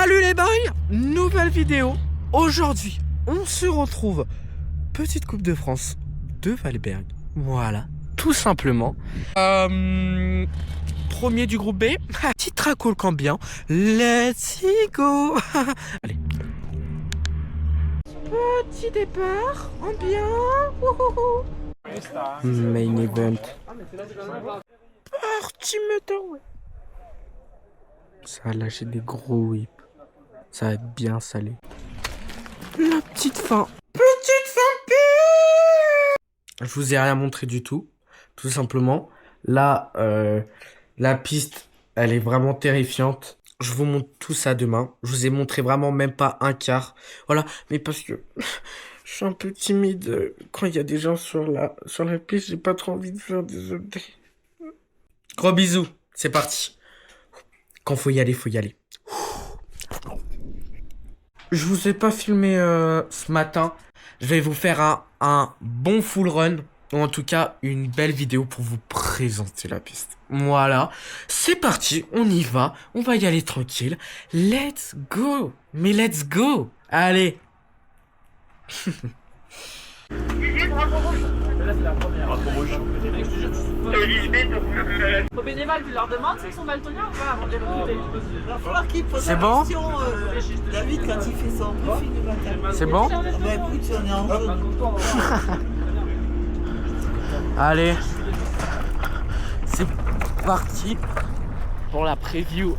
Salut les boys, nouvelle vidéo. Aujourd'hui, on se retrouve. Petite Coupe de France de Valberg. Voilà, tout simplement. Premier du groupe B. Petit track au Cambien. Let's go. Allez. Petit départ, ambiant. Main event. Parti metteur, ouais. Ça a lâché des gros whips. Ça va être bien salé. La petite fin. Petite fin pire. Je vous ai rien montré du tout. Tout simplement. Là, la piste, elle est vraiment terrifiante. Je vous montre tout ça demain. Je vous ai montré vraiment même pas un quart. Voilà. Mais parce que je suis un peu timide quand il y a des gens sur la piste. J'ai pas trop envie de faire des updates. Gros bisous. C'est parti. Quand faut y aller, faut y aller. Je vous ai pas filmé ce matin. Je vais vous faire un bon full run. Ou en tout cas, une belle vidéo pour vous présenter la piste. Voilà. C'est parti, on y va. On va y aller tranquille. Let's go. Mais let's go. Allez. Là, c'est la première. Drapeau rouge. Au bénéval, tu leur demandes s'ils sont daltoniens ou pas avant de les recruter. Il va falloir qu'il pose C'est la bon question, David, quand il fait son briefing du matin. C'est bon? Bah écoute, on est en jaune. Allez. C'est parti pour la preview.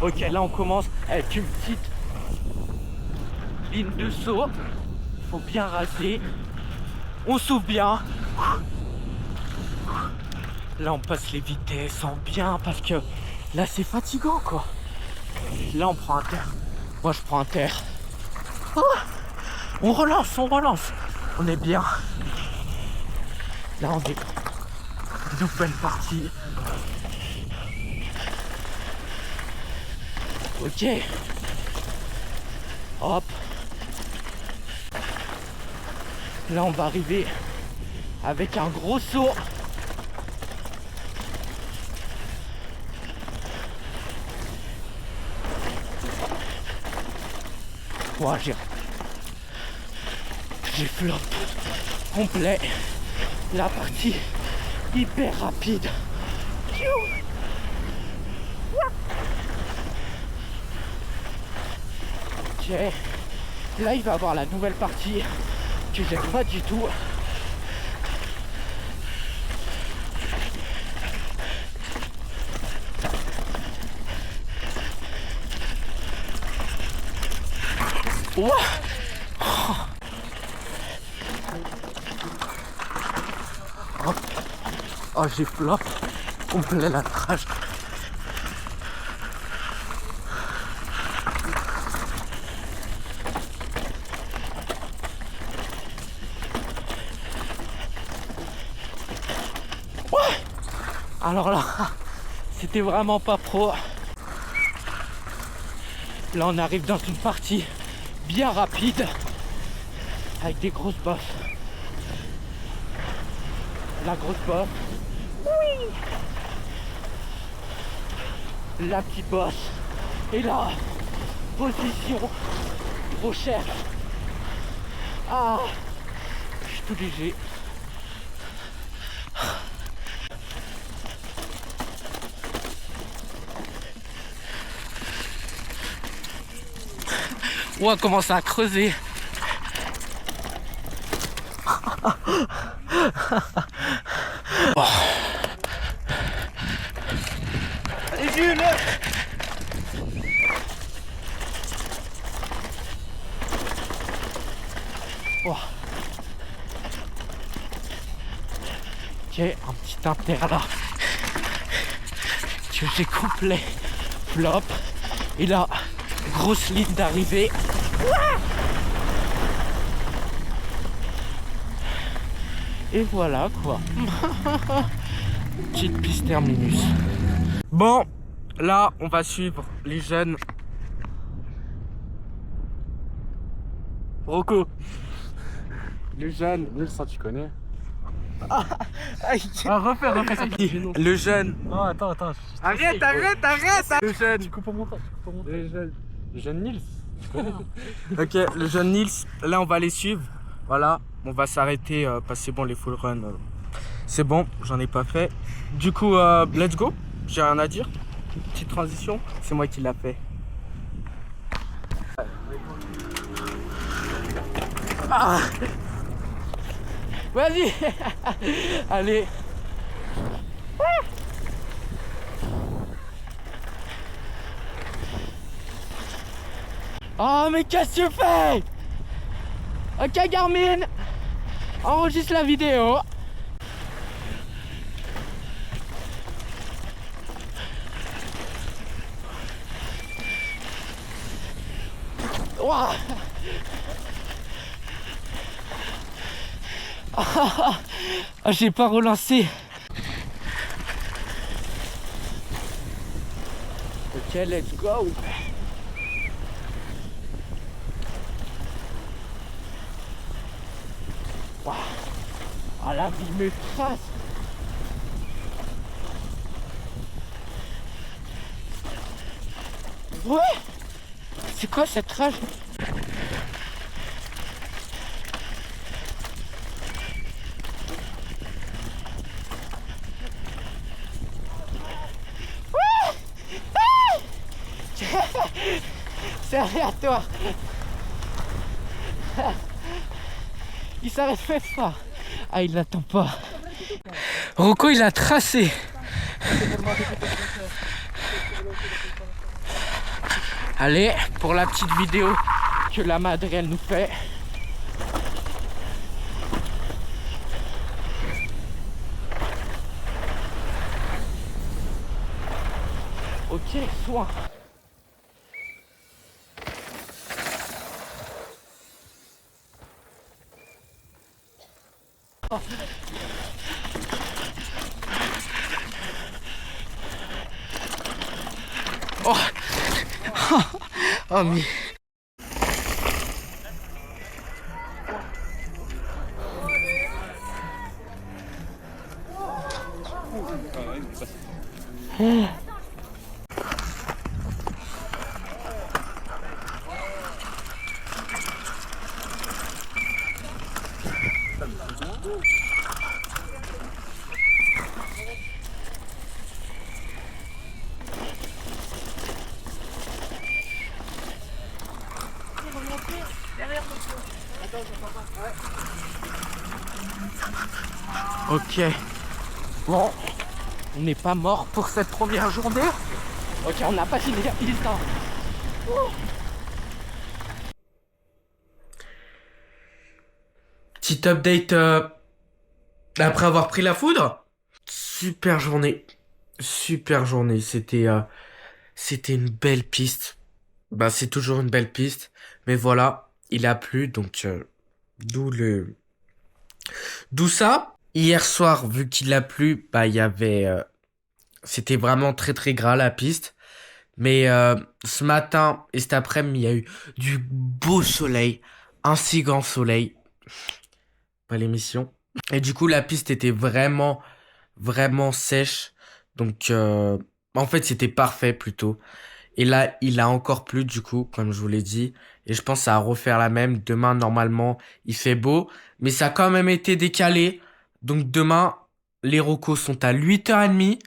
Ok, là on commence avec une petite ligne de saut. Faut bien raser. On souffle bien. Là on passe les vitesses en bien parce que là c'est fatigant quoi. Là on prend un terre. Moi je prends un terre. Oh, on relance, on relance. On est bien. Là on est nouvelle partie. Ok. Hop. Là on va arriver avec un gros saut. Wow, j'ai flop complet. La partie hyper rapide. Ok. Là il va avoir la nouvelle partie que j'aime pas du tout. Ouah. Hop. Oh j'ai flop complet la trash. Alors là, c'était vraiment pas pro. Là on arrive dans une partie bien rapide avec des grosses bosses. La grosse bosse. Oui. La petite bosse. Et là, position recherche. Ah, je suis tout léger. On commence à creuser. Oh. Allez Jules! Oh. Ok, un petit inter là. Que j'ai complet flop. Et là, grosse ligne d'arrivée. Et voilà quoi. Petite piste terminus. Bon, là on va suivre les jeunes. Rocco. Les jeunes. Nils, tu connais. Refais ça. Le jeune. Non, attends. Arrête. Le jeune. Tu coupes au montage. Le jeune. Le jeune Nils, tu connais? Ok, le jeune Nils, là on va les suivre. Voilà, on va s'arrêter parce que c'est bon, les full run. C'est bon, j'en ai pas fait. Du coup, let's go. J'ai rien à dire. Petite transition, c'est moi qui l'a fait. Ah. Vas-y. Allez. Oh mais qu'est-ce que tu fais? Ok Garmin, enregistre la vidéo. Ouah. Ah, j'ai pas relancé. Ok, let's go. Wow. Ah, la vie me trace. Ouais. C'est quoi cette rage? C'est aléatoire. Il s'arrête fait fort. Ah, il n'attend pas. Rocco, il a tracé. Allez, pour la petite vidéo que la Madrienne nous fait. Ok, soin. Oh. Oh. Oh mais... Ok. Bon, on n'est pas mort pour cette première journée. Ok, on n'a pas fini la piste. Hein. Oh. Petit update après avoir pris la foudre. Super journée. Super journée. C'était une belle piste. Bah, c'est toujours une belle piste. Mais voilà, il a plu. Donc, d'où ça. Hier soir, vu qu'il a plu, bah, il y avait... c'était vraiment très très gras la piste. Mais ce matin et cet après-midi, il y a eu du beau soleil. Un si grand soleil. Pas l'émission. Et du coup, la piste était vraiment, vraiment sèche. Donc, en fait, c'était parfait plutôt. Et là, il a encore plu du coup, comme je vous l'ai dit. Et je pense à refaire la même. Demain, normalement, il fait beau. Mais ça a quand même été décalé. Donc demain, les recos sont à 8h30.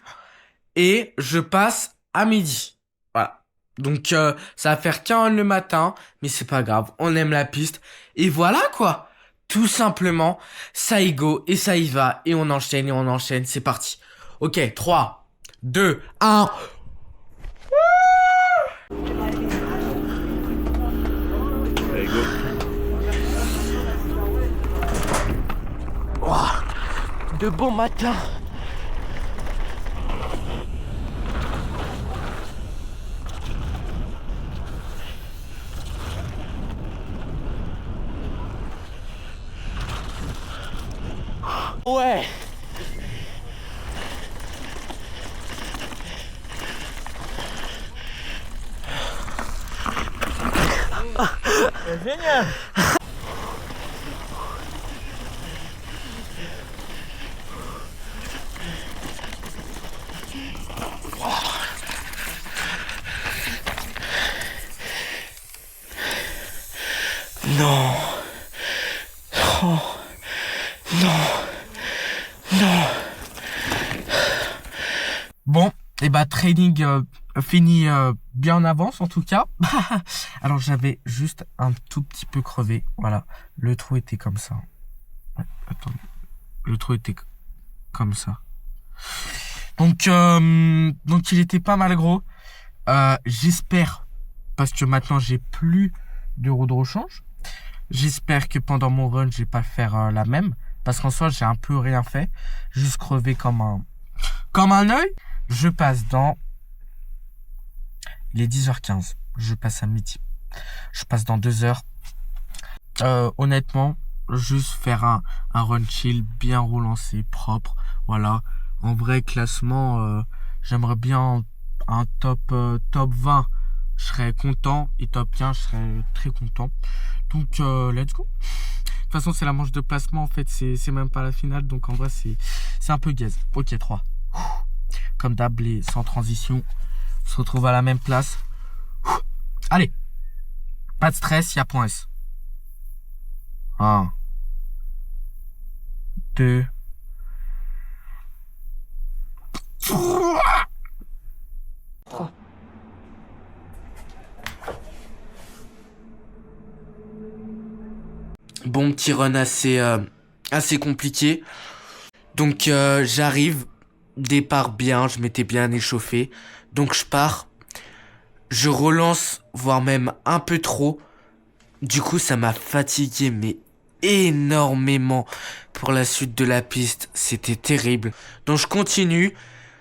Et je passe à midi. Voilà. Donc ça va faire 40 le matin. Mais c'est pas grave. On aime la piste. Et voilà quoi. Tout simplement, ça y go. Et ça y va. Et on enchaîne et on enchaîne. C'est parti. Ok, 3, 2, 1... Allez, go. Oh, de bon matin. Ouais. Génial. Non. Oh. Non. Non. Bon, et bah training fini bien en avance en tout cas. Alors j'avais juste un tout petit peu crevé. Voilà, le trou était comme ça. Attends, le trou était comme ça. Donc il était pas mal gros. J'espère, parce que maintenant j'ai plus de roue de rechange. J'espère que pendant mon run, je vais pas faire la même. Parce qu'en soi, j'ai un peu rien fait. Juste crevé comme un œil. Je passe dans... Il est 10h15. Je passe à midi. Je passe dans 2 heures. Honnêtement, juste faire un run chill, bien relancé, propre. Voilà. En vrai classement, j'aimerais bien un top 20. Je serais content. Et top 15, je serais très content. Donc, let's go. De toute façon, c'est la manche de placement. En fait, c'est même pas la finale. Donc, en vrai, c'est un peu gaze. Ok, 3. Comme d'hab, sans transition. On se retrouve à la même place. Allez. Pas de stress, il y a point S. 1. 2. 3. Bon, petit run assez compliqué. Donc j'arrive, départ bien, je m'étais bien échauffé. Donc je pars, je relance, voire même un peu trop. Du coup ça m'a fatigué, mais énormément pour la suite de la piste. C'était terrible. Donc je continue,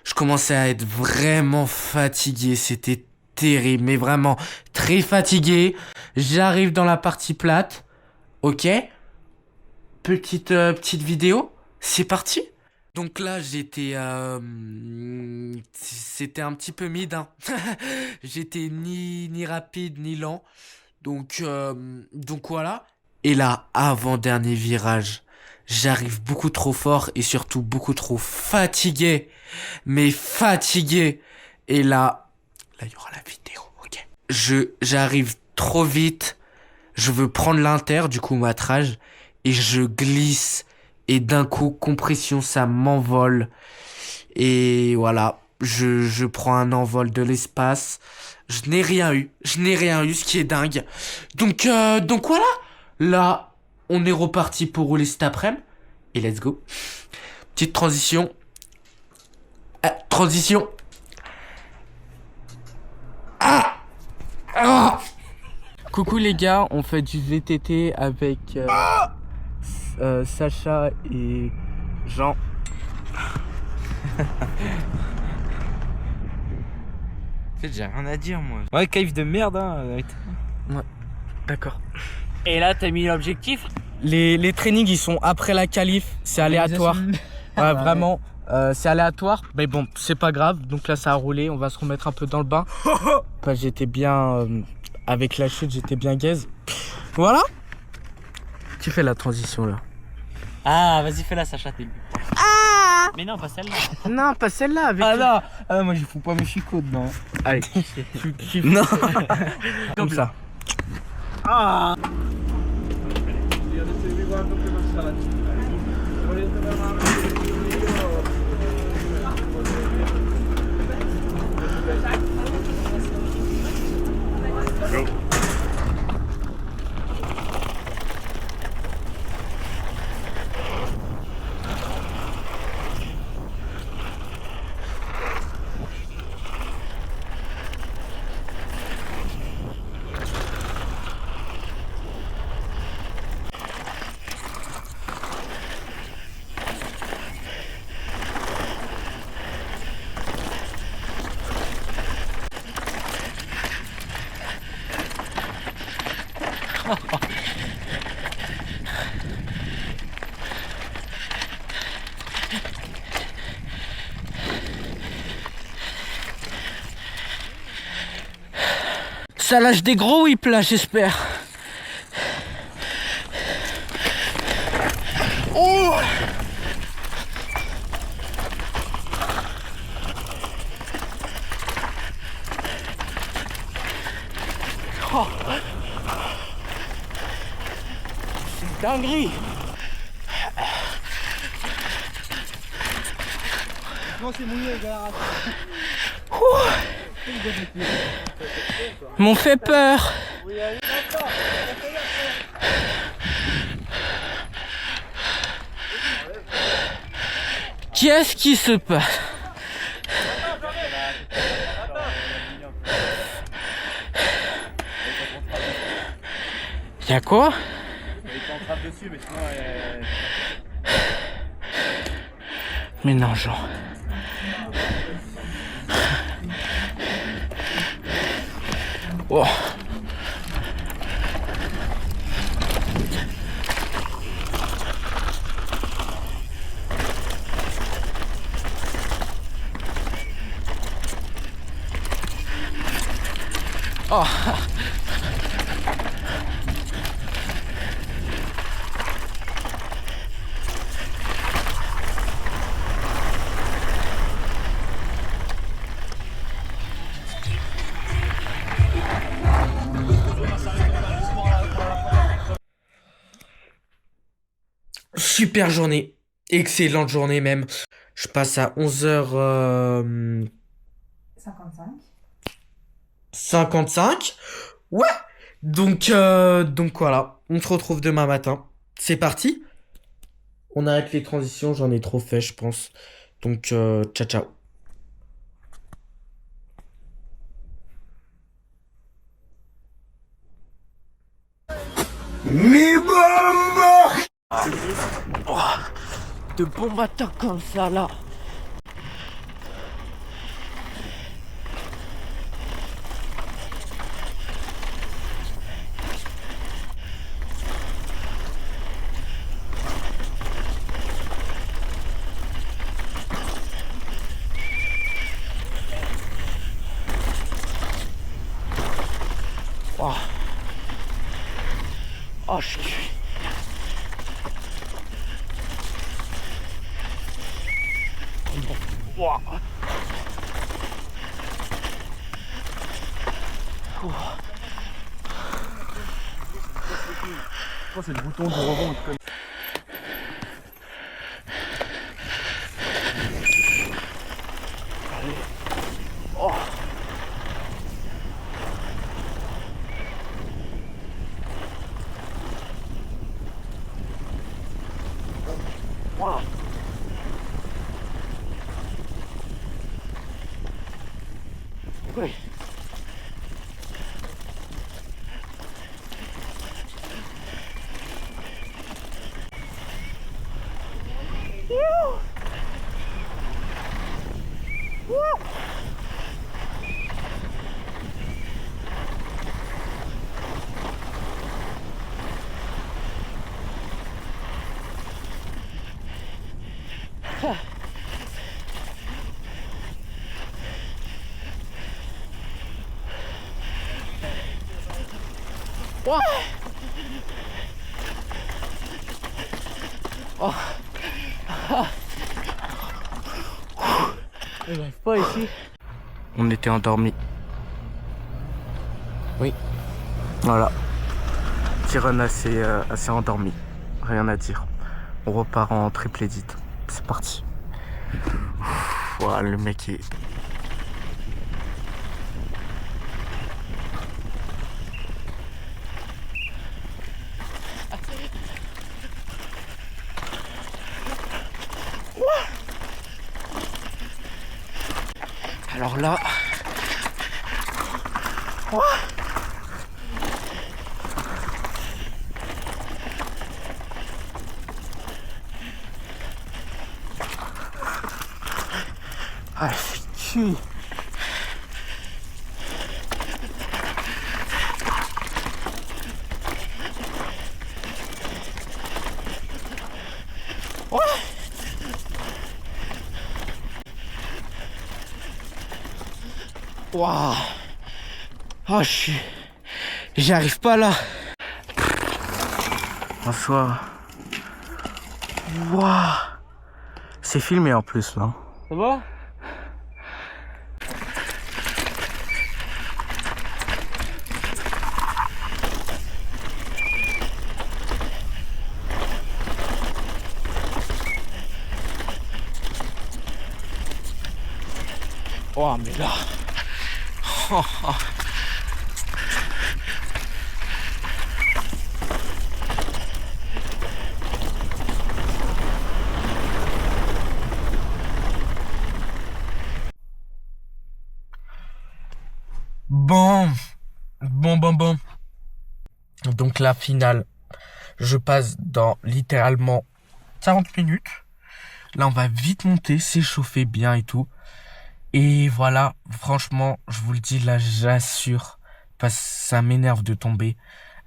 je commençais à être vraiment fatigué. C'était terrible, mais vraiment très fatigué. J'arrive dans la partie plate. Ok, petite vidéo, c'est parti. Donc là j'étais, c'était un petit peu mid, hein. J'étais ni rapide ni lent, donc voilà. Et là, avant-dernier virage, j'arrive beaucoup trop fort et surtout beaucoup trop fatigué, mais fatigué. Et là il y aura la vidéo, ok. J'arrive trop vite. Je veux prendre l'inter, du coup matrage, et je glisse, et d'un coup, compression, ça m'envole. Et voilà, je prends un envol de l'espace. Je n'ai rien eu, ce qui est dingue. Donc voilà, là, on est reparti pour rouler cet après-midi, et let's go. Petite transition. Transition. Coucou les gars, on fait du VTT avec Sacha et Jean. En fait, j'ai rien à dire, moi. Ouais, cave de merde, hein. Ouais, d'accord. Et là, t'as mis l'objectif? Les trainings, ils sont après la qualif, c'est aléatoire. Ouais, vraiment, c'est aléatoire. Mais bon, c'est pas grave. Donc là, ça a roulé, on va se remettre un peu dans le bain. Enfin, j'étais bien... avec la chute, j'étais bien gaze. Voilà. Tu fais la transition là. Ah, vas-y, fais-la, Sacha, t'es Ah mais non, pas celle-là. Non, pas celle-là. Avec Ah, moi, je fous pas mes chicots dedans. Allez. Non. Comme ça. Ah. Go. Ça lâche des gros whips là, j'espère. Oh! Oh. Dinguerie. Non, c'est mouillé, les gars. M'ont fait peur. Qu'est-ce qui se passe? Y'a quoi? Il t'entrape dessus, mais sinon. Mais non, Jean. Oh. Oh. Super journée. Excellente journée même. Je passe à 11h... 55. Ouais. Donc voilà. On se retrouve demain matin. C'est parti. On arrête les transitions. J'en ai trop fait, je pense. Donc, ciao, ciao. De bon matin comme ça là. Oh, oh je suis. Wow. Oh, c'est le bouton du rebond. Oh. Wow. Oui. Wow. Oh. Je n'arrive pas ici. On était endormis. Oui. Voilà. Tyron assez endormi. Rien à dire. On repart en triple edit. C'est parti. Voilà, le mec est... Alors là... Ah, c'est cuit. Waouh. Oh, j'y arrive pas là. Bonsoir. Waouh. C'est filmé en plus là. Ça va? Oh, mais là. Oh, oh. Bon. Donc la finale, je passe dans littéralement 40 minutes. Là, on va vite monter, s'échauffer bien et tout. Et voilà, franchement, je vous le dis, là, j'assure, parce que ça m'énerve de tomber.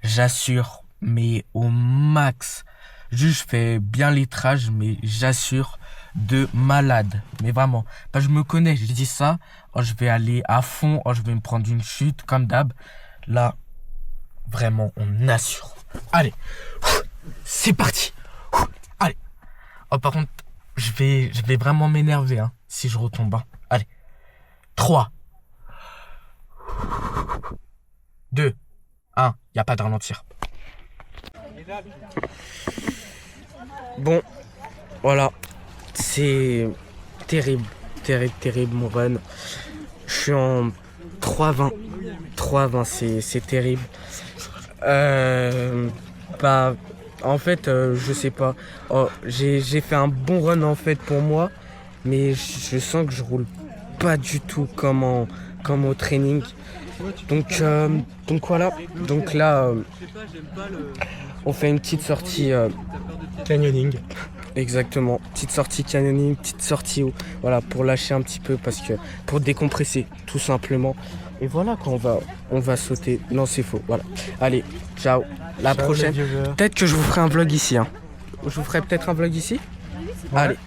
J'assure, mais au max. Juste, je fais bien l'étrage, mais j'assure de malade. Mais vraiment, parce que je me connais, je dis ça, oh, je vais aller à fond, oh, je vais me prendre une chute, comme d'hab. Là, vraiment, on assure. Allez, c'est parti. Allez. Oh, par contre, je vais vraiment m'énerver hein, si je retombe. Hein. Allez. 3, 2, 1. Il n'y a pas de ralentir. Bon, voilà. C'est terrible mon run. Je suis en 3,20. 3,20, c'est terrible. Bah, en fait, je sais pas. Oh, j'ai fait un bon run en fait pour moi, mais je sens que je roule pas du tout comme au training. Donc voilà. Donc là, on fait une petite sortie canyoning. Exactement. Petite sortie canyoning, petite sortie voilà, pour lâcher un petit peu pour décompresser tout simplement. Et voilà quand on va sauter. Non, c'est faux. Voilà. Allez, ciao. La prochaine. Peut-être que je vous ferai un vlog ici. Hein. Je vous ferai peut-être un vlog ici. Ouais,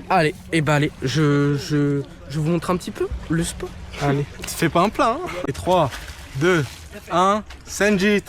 allez. Et bah allez, je vous montre un petit peu le sport. Allez, tu fais pas un plein. Hein. Et 3, 2, 1, Sanjit.